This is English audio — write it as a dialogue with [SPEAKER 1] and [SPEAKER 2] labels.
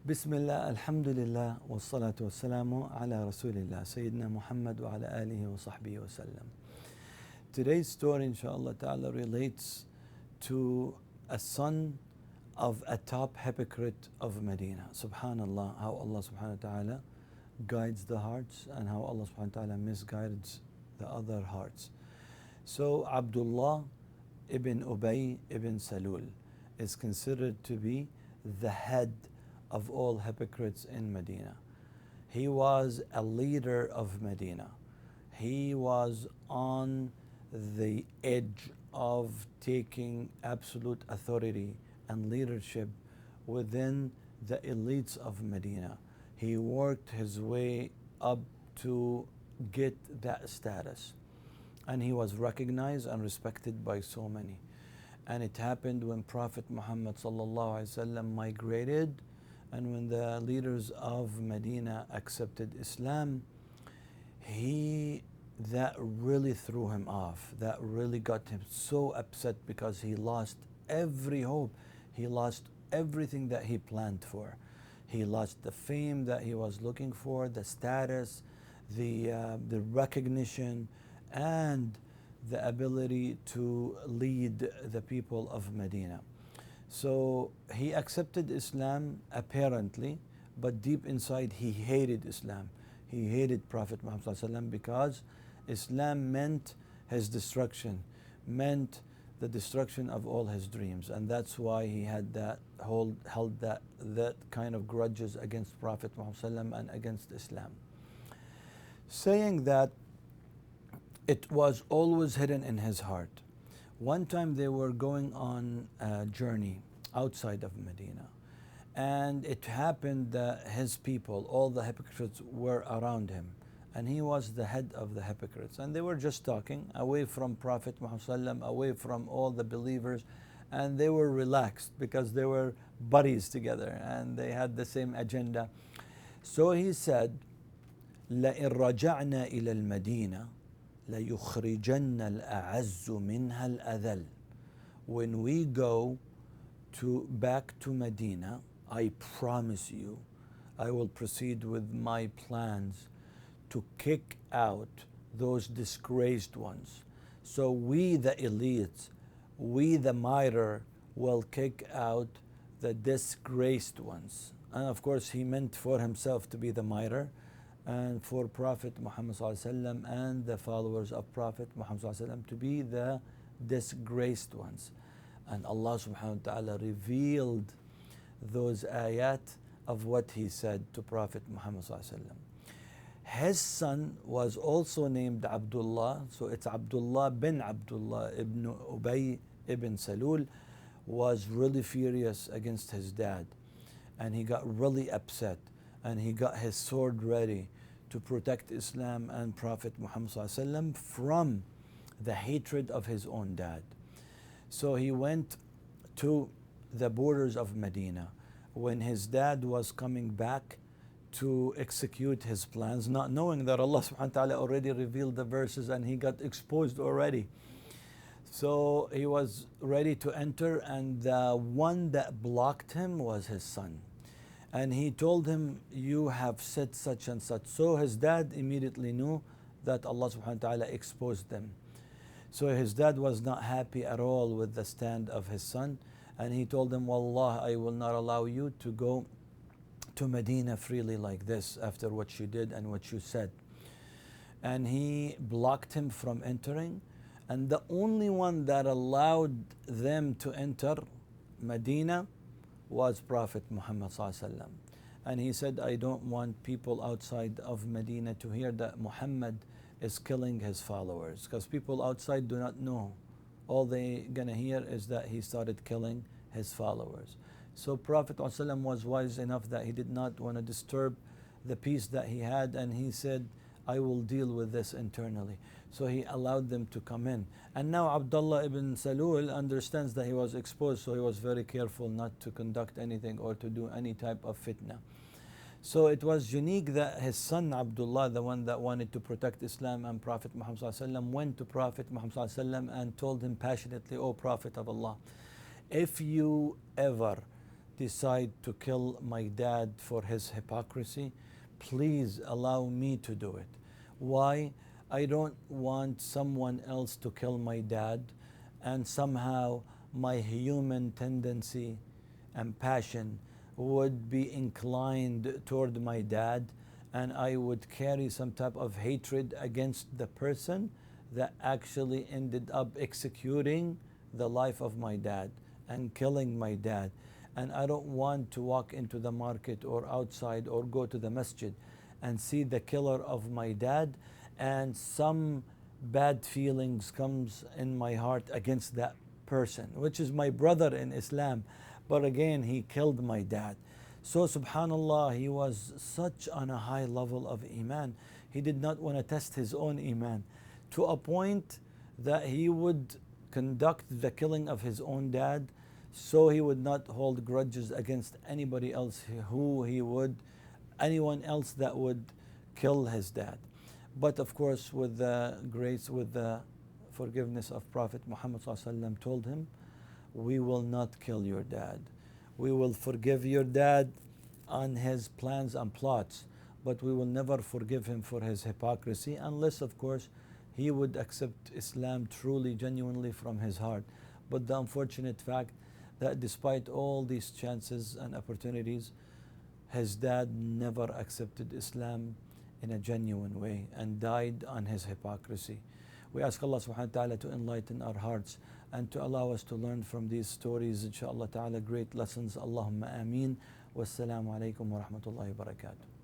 [SPEAKER 1] بسم الله الحمد لله والصلاة والسلام على رسول الله سيدنا محمد وعلى آله وصحبه وسلم. Today's story inshallah ta'ala relates to a son of a top hypocrite of Medina. Subhanallah, how Allah subhanahu wa ta'ala guides the hearts and how Allah subhanahu wa ta'ala misguides the other hearts. So Abdullah ibn Ubay ibn Salool is considered to be the head of all hypocrites in Medina. He was a leader of Medina. He was on the edge of taking absolute authority and leadership within the elites of Medina. He worked his way up to get that status, and he was recognized and respected by so many. And it happened when Prophet Muhammad sallallahu alaihi wasallam migrated, and when the leaders of Medina accepted Islam, that really threw him off. That really got him so upset because he lost every hope. He lost everything that he planned for. He lost the fame that he was looking for, the status, the recognition, and the ability to lead the people of Medina. So he accepted Islam apparently, but deep inside he hated Islam. He hated Prophet Muhammad ﷺ because Islam meant his destruction, meant the destruction of all his dreams, and that's why he had held that kind of grudges against Prophet Muhammad ﷺ and against Islam, saying that it was always hidden in his heart. One time they were going on a journey outside of Medina, and it happened that his people, all the hypocrites, were around him, and he was the head of the hypocrites, and they were just talking away from Prophet Muhammad, away from all the believers, and they were relaxed because they were buddies together and they had the same agenda. So he said, لَإِن رَجَعْنَا إِلَى الْمَدِينَةِ لَيُخْرِجَنَّ الْأَعَزُّ مِنْهَا الْأَذَلَّ. When we go back to Medina, I promise you, I will proceed with my plans to kick out those disgraced ones. So we the elites, we the mitre, will kick out the disgraced ones. And of course he meant for himself to be the mitre, and for Prophet Muhammad ﷺ and the followers of Prophet Muhammad ﷺ to be the disgraced ones. And Allah subhanahu wa ta'ala revealed those ayat of what he said to Prophet Muhammad ﷺ. His son was also named Abdullah, so it's Abdullah bin Abdullah ibn Ubay ibn Salool, was really furious against his dad, and he got really upset, and he got his sword ready to protect Islam and Prophet Muhammad ﷺ from the hatred of his own dad. So he went to the borders of Medina when his dad was coming back to execute his plans, not knowing that Allah subhanahu wa ta'ala already revealed the verses and he got exposed already. So he was ready to enter, and the one that blocked him was his son. And he told him, you have said such and such. So his dad immediately knew that Allah subhanahu wa ta'ala exposed them. So his dad was not happy at all with the stand of his son, and he told him, Wallah, I will not allow you to go to Medina freely like this after what you did and what you said. And he blocked him from entering, and the only one that allowed them to enter Medina was Prophet Muhammad ﷺ. And he said, I don't want people outside of Medina to hear that Muhammad is killing his followers, because people outside do not know. All they gonna hear is that he started killing his followers. So Prophet ﷺ was wise enough that he did not want to disturb the peace that he had, and he said, I will deal with this internally. So he allowed them to come in. And now Abdullah ibn Salool understands that he was exposed, so he was very careful not to conduct anything or to do any type of fitna. So it was unique that his son Abdullah, the one that wanted to protect Islam and Prophet Muhammad ﷺ, went to Prophet Muhammad ﷺ and told him passionately, O Prophet of Allah, if you ever decide to kill my dad for his hypocrisy, please allow me to do it. Why? I don't want someone else to kill my dad, and somehow my human tendency and passion would be inclined toward my dad, and I would carry some type of hatred against the person that actually ended up executing the life of my dad and killing my dad. And I don't want to walk into the market or outside or go to the masjid and see the killer of my dad, and some bad feelings comes in my heart against that person, which is my brother in Islam, but again he killed my dad. So subhanallah, he was such on a high level of iman, he did not want to test his own iman, to a point that he would conduct the killing of his own dad, so he would not hold grudges against anybody else who he would, anyone else that would kill his dad. But of course, with the grace, with the forgiveness of Prophet Muhammad ﷺ, told him, we will not kill your dad. We will forgive your dad on his plans and plots, but we will never forgive him for his hypocrisy, unless of course he would accept Islam truly, genuinely from his heart. But the unfortunate fact that despite all these chances and opportunities, his dad never accepted Islam in a genuine way and died on his hypocrisy. We ask Allah subhanahu wa ta'ala to enlighten our hearts and to allow us to learn from these stories, inshaAllah ta'ala, great lessons. Allahumma ameen. Wassalamu alaikum wa rahmatullahi wa barakatuh.